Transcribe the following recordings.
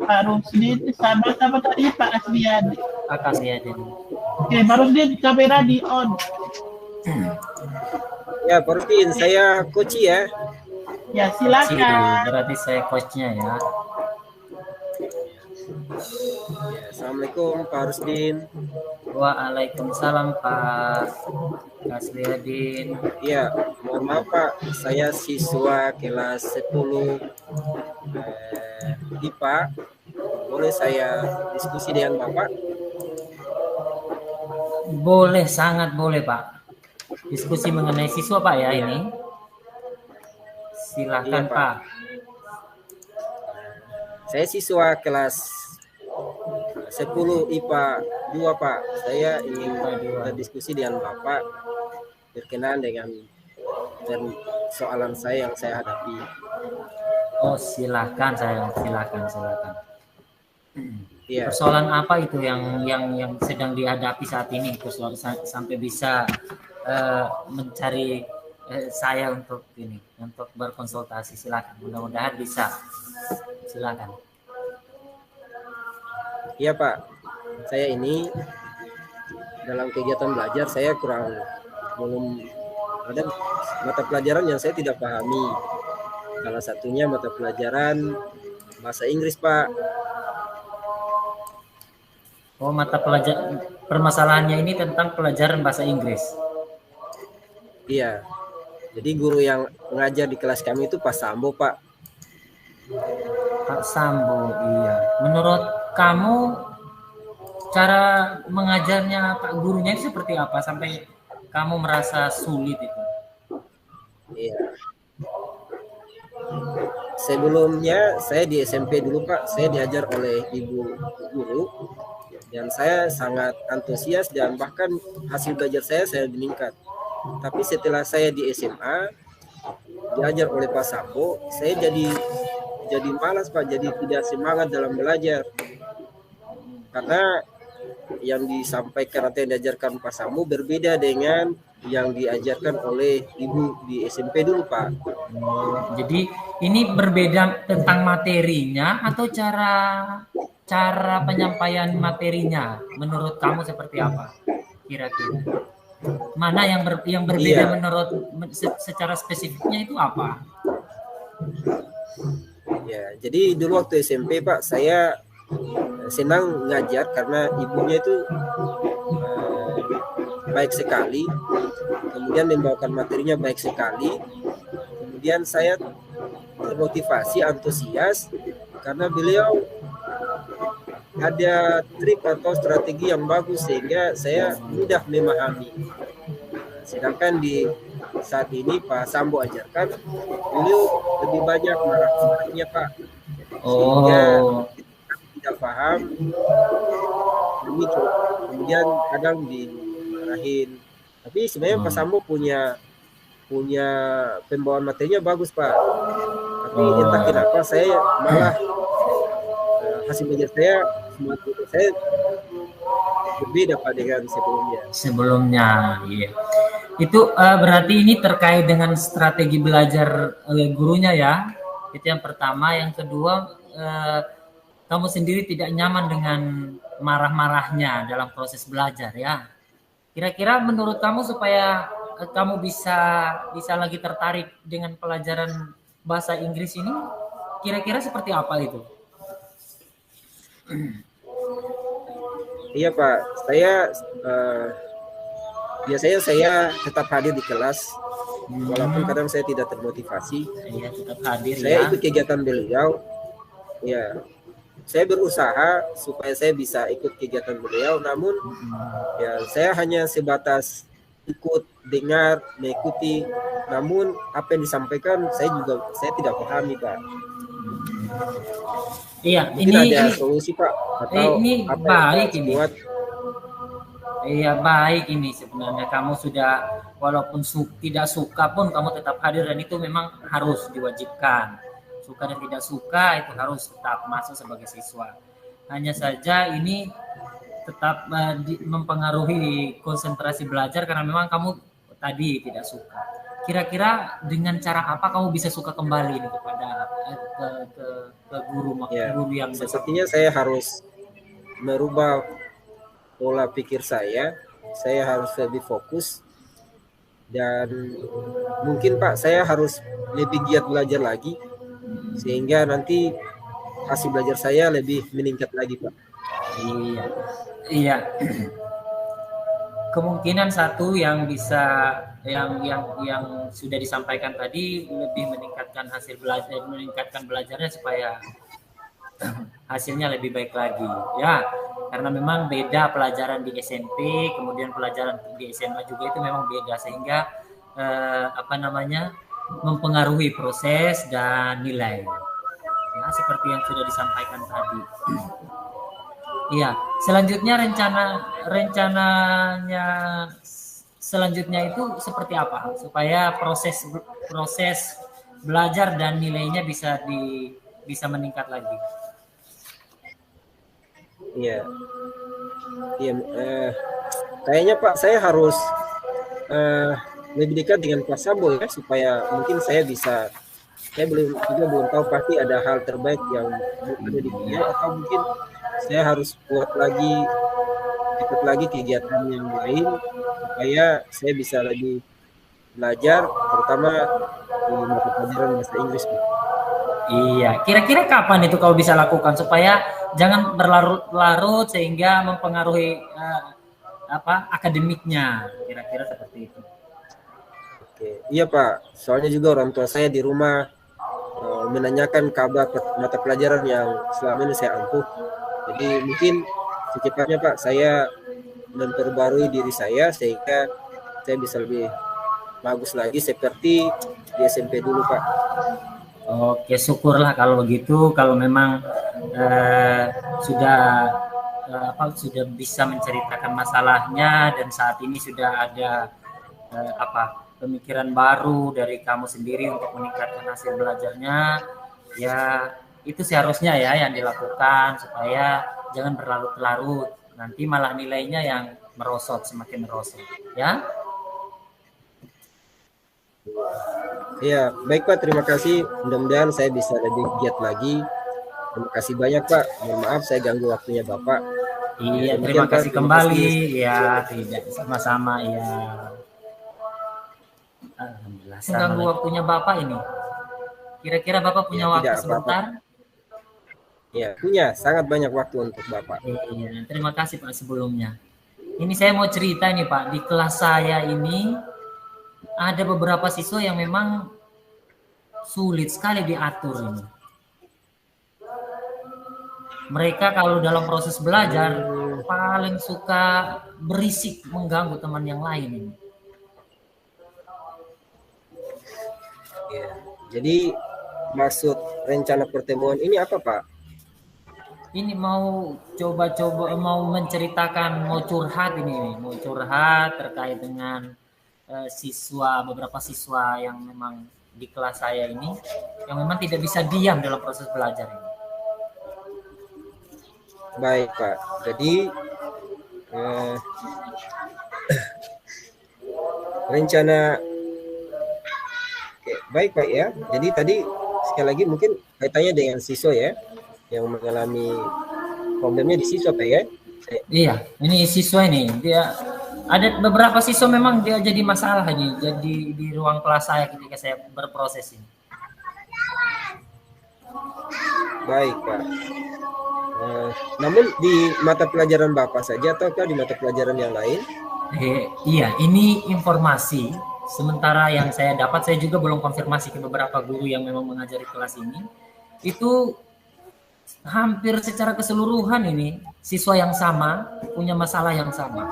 Pak Rusdin sama tadi Pak Asriadi. Pak Asriadi. Oke, Pak Rusdin kamera di on. Ya, Pak Rusdin, saya coach ya. Ya, silakan. Berarti saya coachnya ya. Assalamualaikum Pak Rusdin. Waalaikumsalam Pak Asriadin. Iya, mohon maaf Pak, saya siswa kelas 10 IPA. Boleh saya diskusi dengan Bapak? Boleh, sangat boleh Pak. Diskusi mengenai siswa Pak ya ini. Silakan Iya, Pak. Saya siswa kelas 10 IPA 2 Pak. Saya ingin berdiskusi dengan Bapak berkenaan dengan persoalan saya yang saya hadapi. Oh, silakan. Iya. Persoalan apa itu yang sedang dihadapi saat ini sampai bisa mencari saya untuk berkonsultasi? Silakan. Mudah-mudahan bisa. Silakan. Iya Pak, saya ini dalam kegiatan belajar saya belum ada mata pelajaran yang saya tidak pahami. Salah satunya mata pelajaran bahasa Inggris Pak. Oh, mata pelajaran permasalahannya ini tentang pelajaran bahasa Inggris. Iya. Jadi guru yang mengajar di kelas kami itu Pak Sambo Pak. Pak Sambo, iya. Menurut kamu cara mengajarnya Pak gurunya itu seperti apa sampai kamu merasa sulit itu? Iya. Sebelumnya saya di SMP dulu Pak, saya diajar oleh ibu guru dan saya sangat antusias dan bahkan hasil belajar saya meningkat. Tapi setelah saya di SMA diajar oleh Pak Sambo, saya jadi malas Pak, jadi tidak semangat dalam belajar. Karena yang disampaikan atau yang diajarkan Pak Sambo berbeda dengan yang diajarkan oleh ibu di SMP dulu Pak. Jadi ini berbeda tentang materinya atau cara penyampaian materinya menurut kamu seperti apa kira-kira? Mana yang berbeda menurut secara spesifiknya itu apa? Ya, jadi dulu waktu SMP Pak saya senang ngajar karena ibunya itu baik sekali, kemudian membawakan materinya baik sekali, kemudian saya termotivasi, antusias karena beliau ada trik atau strategi yang bagus sehingga saya mudah memahami. Sedangkan di saat ini Pak Sambo ajarkan, beliau lebih banyak marah-marahnya Pak, sehingga tidak paham, kemudian kadang dimarahin. Tapi sebenarnya Pak Sambo punya pembawaan materinya bagus Pak. Tapi entah kenapa saya malah hasil belajar saya berbeda Pak dengan sebelumnya. Iya. Itu berarti ini terkait dengan strategi belajar gurunya ya. Itu yang pertama. Yang kedua, kamu sendiri tidak nyaman dengan marah-marahnya dalam proses belajar ya. Kira-kira menurut kamu supaya kamu bisa lagi tertarik dengan pelajaran bahasa Inggris ini, kira-kira seperti apa itu? Iya Pak, biasanya saya tetap hadir di kelas, walaupun kadang saya tidak termotivasi. Iya, tetap hadir. Saya ikut kegiatan beliau. Ya, saya berusaha supaya saya bisa ikut kegiatan beliau, namun ya saya hanya sebatas ikut, dengar, mengikuti. Namun apa yang disampaikan saya tidak pahami Pak. Iya, mungkin ada solusi Pak atau ini apa baik yang ini. buat? Iya, baik ini sebenarnya kamu sudah walaupun tidak suka pun kamu tetap hadir dan itu memang harus diwajibkan. Suka dan tidak suka itu harus tetap masuk sebagai siswa. Hanya saja ini tetap mempengaruhi konsentrasi belajar karena memang kamu tadi tidak suka. Kira-kira dengan cara apa kamu bisa suka kembali nih kepada ke Ya, guru yang sepertinya saya harus merubah pola pikir saya. Saya harus lebih fokus dan mungkin Pak saya harus lebih giat belajar lagi sehingga nanti hasil belajar saya lebih meningkat lagi Pak. Iya, iya. Kemungkinan satu yang bisa yang sudah disampaikan tadi lebih meningkatkan belajarnya supaya hasilnya lebih baik lagi ya, karena memang beda pelajaran di SMP kemudian pelajaran di SMA juga itu memang beda sehingga mempengaruhi proses dan nilai ya, seperti yang sudah disampaikan tadi. Iya, selanjutnya rencananya selanjutnya itu seperti apa supaya proses belajar dan nilainya bisa meningkat lagi. Iya, iya. Kayaknya Pak saya harus lebih dekat dengan Pak Sambo ya supaya mungkin saya belum tahu pasti ada hal terbaik yang ada di dia atau mungkin saya harus ikut lagi kegiatan yang lain supaya saya bisa lebih belajar terutama di mata pelajaran bahasa Inggris. Iya, kira-kira kapan itu kau bisa lakukan supaya jangan berlarut-larut sehingga mempengaruhi akademiknya, kira-kira seperti itu. Oke, iya Pak, soalnya juga orang tua saya di rumah menanyakan kabar mata pelajaran yang selama ini saya ampuh. Jadi mungkin secepatnya Pak saya memperbarui diri saya sehingga saya bisa lebih bagus lagi seperti di SMP dulu Pak. Oke, syukurlah kalau begitu. Kalau memang sudah bisa menceritakan masalahnya dan saat ini sudah ada pemikiran baru dari kamu sendiri untuk meningkatkan hasil belajarnya, ya itu seharusnya ya yang dilakukan supaya jangan berlarut-larut. Nanti malah nilainya yang semakin merosot, ya. Ya, baik Pak, terima kasih. Mudah-mudahan saya bisa lebih giat lagi. Terima kasih banyak Pak. Mohon maaf saya ganggu waktunya Bapak. Iya, terima kasih kembali. Ya, tidak sama-sama ya. Alhamdulillah. Mengganggu waktunya Bapak ini. Kira-kira Bapak punya waktu sebentar? Ya, punya sangat banyak waktu untuk Bapak. Iya, terima kasih Pak sebelumnya. Ini saya mau cerita nih Pak, di kelas saya ini ada beberapa siswa yang memang sulit sekali diatur ini. Mereka kalau dalam proses belajar paling suka berisik mengganggu teman yang lain ini. Ya, jadi maksud rencana pertemuan ini apa Pak? Ini mau coba-coba mau menceritakan, mau curhat terkait dengan beberapa siswa yang memang di kelas saya ini yang memang tidak bisa diam dalam proses belajar ini. Baik Pak, jadi rencana baik Pak ya. Jadi tadi sekali lagi mungkin kaitannya dengan siswa ya yang mengalami problemnya di siswa Pak ya. Iya, ini siswa ini dia ada beberapa siswa memang dia jadi masalah ini jadi di ruang kelas saya ketika saya berproses ini. Baik Pak. Namun di mata pelajaran Bapak saja ataukah di mata pelajaran yang lain? Iya, ini informasi. Sementara yang saya dapat, saya juga belum konfirmasi ke beberapa guru yang memang mengajari kelas ini. Itu hampir secara keseluruhan ini siswa yang sama punya masalah yang sama.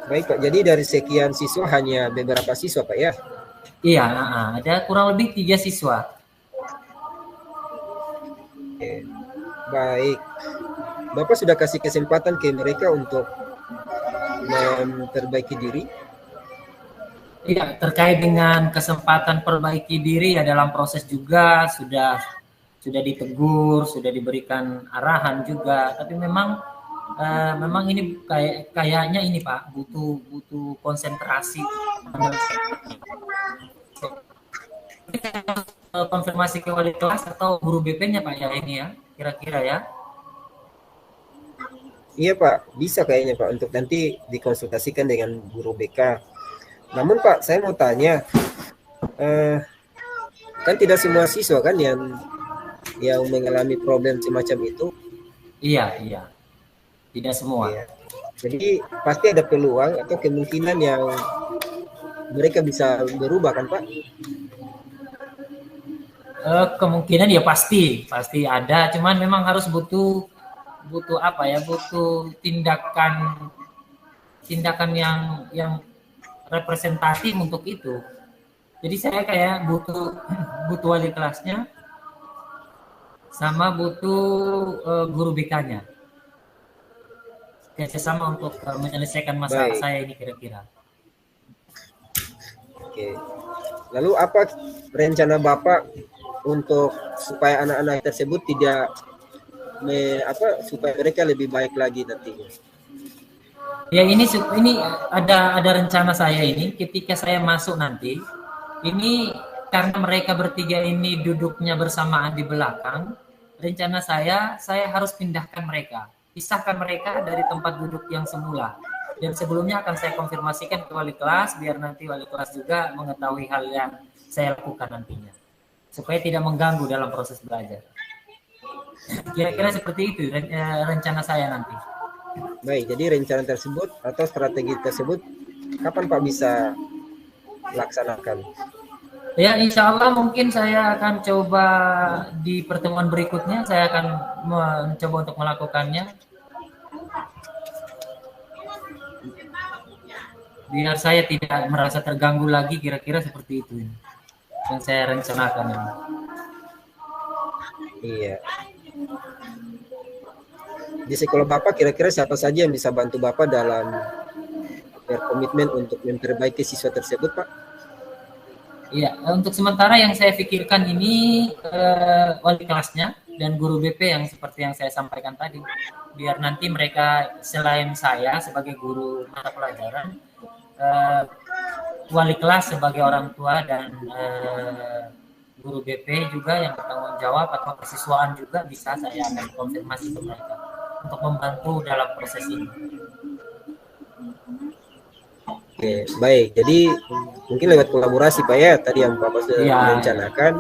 Baik Pak, jadi dari sekian siswa hanya beberapa siswa Pak ya? Iya, ada kurang lebih 3 siswa. Oke. Baik, Bapak sudah kasih kesempatan ke mereka untuk memperbaiki diri? Iya, terkait dengan kesempatan perbaiki diri ya dalam proses juga sudah ditegur, sudah diberikan arahan juga, tapi memang memang ini kayaknya ini Pak butuh konsentrasi. Konfirmasi ke wali kelas atau guru BP-nya Pak ya ini ya kira-kira ya. Iya Pak, bisa kayaknya Pak untuk nanti dikonsultasikan dengan guru BK. Namun Pak, saya mau tanya, kan tidak semua siswa kan yang mengalami problem semacam itu. Iya, tidak semua. Iya. Jadi pasti ada peluang atau kemungkinan yang mereka bisa berubah kan Pak? Kemungkinan ya pasti ada, cuman memang harus butuh apa ya, butuh tindakan yang representatif untuk itu. Jadi saya kayak butuh wali kelasnya sama butuh guru BK-nya kerjasama untuk menyelesaikan masalah saya ini kira-kira. Oke. Lalu apa rencana Bapak untuk supaya anak-anak tersebut tidak supaya mereka lebih baik lagi nantinya? Ya ini ada rencana saya ini ketika saya masuk nanti ini karena mereka bertiga ini duduknya bersamaan di belakang, rencana saya harus pindahkan mereka, pisahkan mereka dari tempat duduk yang semula. Dan sebelumnya akan saya konfirmasikan ke wali kelas biar nanti wali kelas juga mengetahui hal yang saya lakukan nantinya, supaya tidak mengganggu dalam proses belajar. Kira-kira seperti itu rencana saya nanti. Baik, jadi rencana tersebut atau strategi tersebut kapan Pak bisa laksanakan? Ya, insya Allah mungkin saya akan coba di pertemuan berikutnya, saya akan mencoba untuk melakukannya. Biar saya tidak merasa terganggu lagi, kira-kira seperti itu yang saya rencanakan ini. Iya. Di sekolah Bapak kira-kira siapa saja yang bisa bantu Bapak dalam berkomitmen untuk memperbaiki siswa tersebut Pak? Iya, untuk sementara yang saya pikirkan ini wali kelasnya dan guru BP yang seperti yang saya sampaikan tadi. Biar nanti mereka selain saya sebagai guru mata pelajaran, wali kelas sebagai orang tua dan guru BP juga yang bertanggung jawab atau kesiswaan juga bisa saya akan konfirmasi ke mereka untuk membantu dalam proses ini. Oke, baik. Jadi mungkin lewat kolaborasi Pak ya, tadi yang Bapak sudah merencanakan.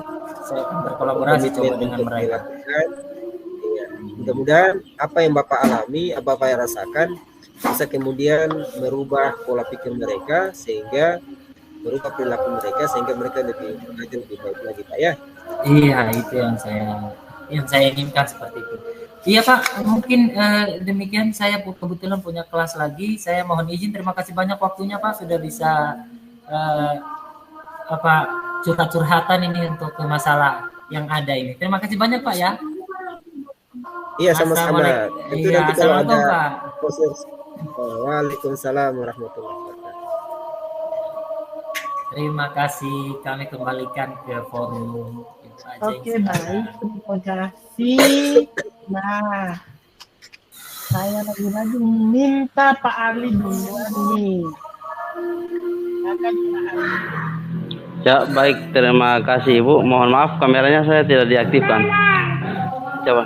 Saya akan berkolaborasi coba dengan mereka. Ya, mudah-mudahan apa yang Bapak alami, apa Bapak yang rasakan, bisa kemudian merubah pola pikir mereka sehingga merubah perilaku mereka sehingga mereka lebih baik lagi Pak ya. Iya, itu yang saya inginkan seperti itu. Iya Pak, mungkin demikian saya kebetulan punya kelas lagi. Saya mohon izin, terima kasih banyak waktunya Pak sudah bisa curhat-curhatan ini untuk masalah yang ada ini. Terima kasih banyak Pak ya. Iya sama-sama. Itu iya, nanti kalau ada Pak. Waalaikumsalam warahmatullahi wabarakatuh. Terima kasih, kami kembalikan ke forum. Oke, baik, terima kasih. Nah, saya lagi-lagi minta Pak Ali duluan nih. Silakan Pak Ali. Ya, baik, terima kasih Ibu. Mohon maaf kameranya saya tidak diaktifkan. Coba.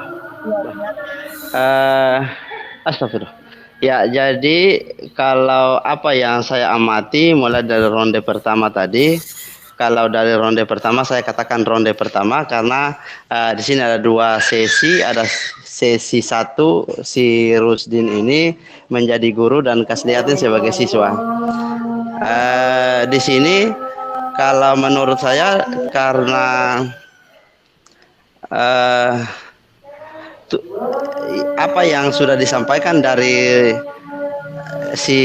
Astagfirullah. Ya, jadi kalau apa yang saya amati mulai dari ronde pertama tadi, kalau dari ronde pertama saya katakan ronde pertama karena di sini ada dua sesi, ada sesi satu si Rusdin ini menjadi guru dan Kasliatin sebagai siswa. Di sini kalau menurut saya karena apa yang sudah disampaikan dari si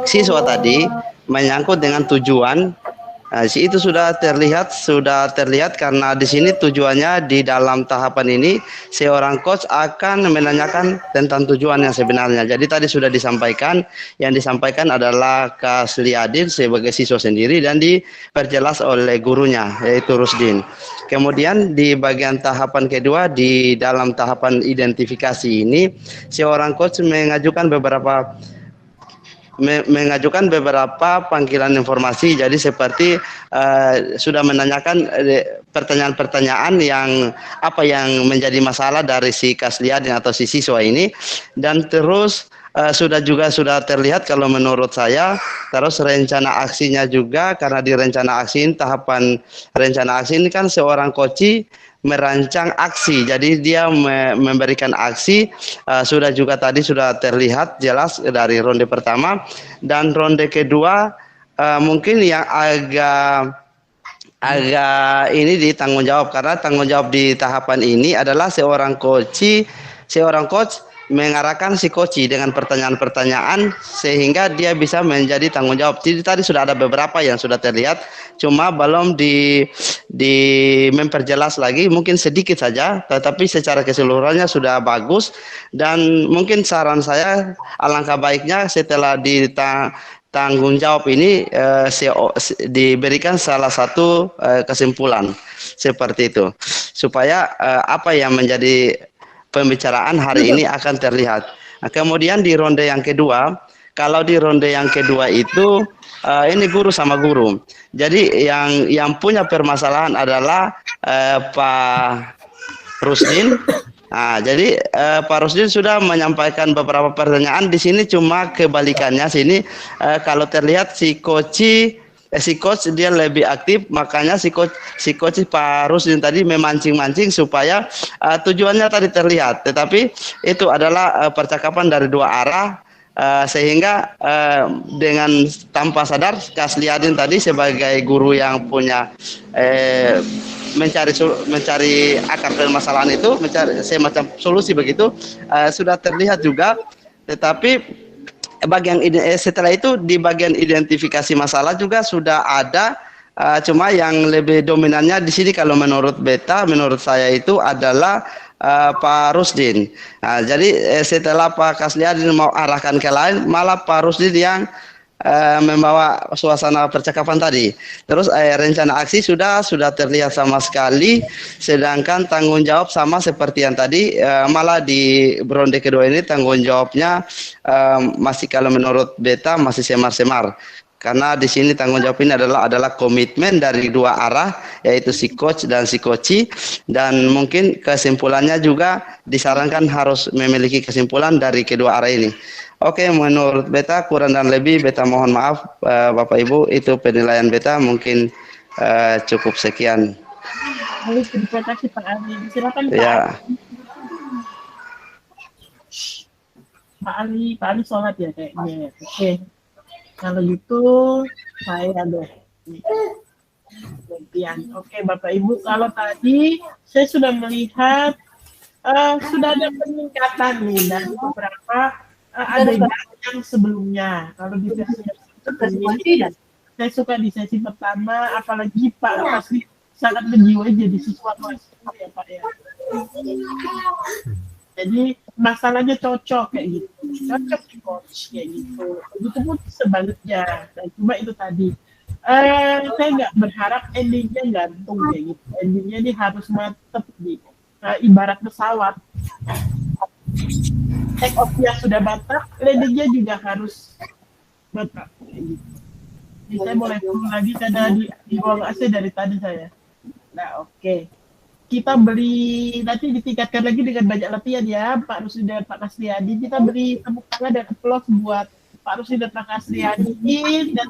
siswa tadi menyangkut dengan tujuan Nah, itu sudah terlihat karena di sini tujuannya di dalam tahapan ini seorang coach akan menanyakan tentang tujuan yang sebenarnya. Jadi tadi sudah disampaikan, yang disampaikan adalah Kak Sliadin sebagai siswa sendiri dan diperjelas oleh gurunya yaitu Rusdin. Kemudian di bagian tahapan kedua di dalam tahapan identifikasi ini seorang coach mengajukan beberapa panggilan informasi. Jadi seperti sudah menanyakan pertanyaan-pertanyaan yang apa yang menjadi masalah dari si Kasliadin atau si siswa ini, dan terus sudah terlihat kalau menurut saya terus rencana aksinya juga, karena di rencana aksi ini, tahapan rencana aksi ini kan seorang coach merancang aksi, jadi dia memberikan aksi. Sudah terlihat jelas dari ronde pertama, dan ronde kedua mungkin yang agak ini ditanggung jawab, karena tanggung jawab di tahapan ini adalah seorang coach mengarahkan si coach dengan pertanyaan-pertanyaan sehingga dia bisa menjadi tanggung jawab. Jadi tadi sudah ada beberapa yang sudah terlihat, cuma belum di memperjelas lagi, mungkin sedikit saja, tetapi secara keseluruhannya sudah bagus. Dan mungkin saran saya alangkah baiknya setelah tanggung jawab ini diberikan salah satu kesimpulan seperti itu, supaya apa yang menjadi pembicaraan hari ini akan terlihat. Nah, kemudian di ronde yang kedua, kalau di ronde yang kedua itu ini guru sama guru. Jadi yang punya permasalahan adalah Pak Rusdin. Nah, jadi Pak Rusdin sudah menyampaikan beberapa pertanyaan. Di sini cuma kebalikannya. Sini kalau terlihat si coach dia lebih aktif, makanya si coach Pak Rusdin tadi memancing-mancing supaya tujuannya tadi terlihat, tetapi itu adalah percakapan dari dua arah, sehingga dengan tanpa sadar Kak Sliadin tadi sebagai guru yang punya mencari akar permasalahan itu, mencari semacam solusi begitu, sudah terlihat juga. Tetapi setelah itu di bagian identifikasi masalah juga sudah ada, cuma yang lebih dominannya di sini kalau menurut saya itu adalah Pak Rusdin. Nah, jadi setelah Pak Kasliadin mau arahkan ke lain, malah Pak Rusdin yang membawa suasana percakapan tadi. Terus rencana aksi sudah terlihat sama sekali, sedangkan tanggung jawab sama seperti yang tadi, malah di ronde kedua ini tanggung jawabnya masih, kalau menurut beta masih semar-semar. Karena di sini tanggung jawab ini adalah komitmen dari dua arah, yaitu si coach dan si coachi, dan mungkin kesimpulannya juga disarankan harus memiliki kesimpulan dari kedua arah ini. Oke, menurut beta kurang dan lebih beta mohon maaf, Bapak Ibu, itu penilaian beta, mungkin cukup sekian. Baik, terima kasih Pak Ali. Silakan Pak. Ya. Pak Ali sholat ya kayaknya. Oke. Kalau gitu saya deh. Gantian. Oke, Bapak Ibu, kalau tadi saya sudah melihat sudah ada peningkatan nih dari beberapa adegan yang sebelumnya. Kalau di sesi sebelumnya, saya suka di sesi pertama, apalagi Pak pasti sangat menjiwai jadi siswa kelas ya Pak ya. Jadi masalahnya cocok kayak gitu, cocok di coach kayak gitu. Itu pun sebaliknya. Nah, cuma itu tadi. Saya nggak berharap endingnya gantung kayak gitu. Endingnya ini harus mantep di ibarat pesawat. Take off-nya sudah mantap, landing-nya juga harus mantap. Jadi saya boleh turun lagi karena di ruang AC dari tadi saya. Nah, oke. Kita beri, nanti ditingkatkan lagi dengan banyak latihan ya, Pak Rusdi dan Pak Kasliadin. Kita beri tepuk tangan dan aplaus buat Pak Rusdi dan Pak Kasliadin dan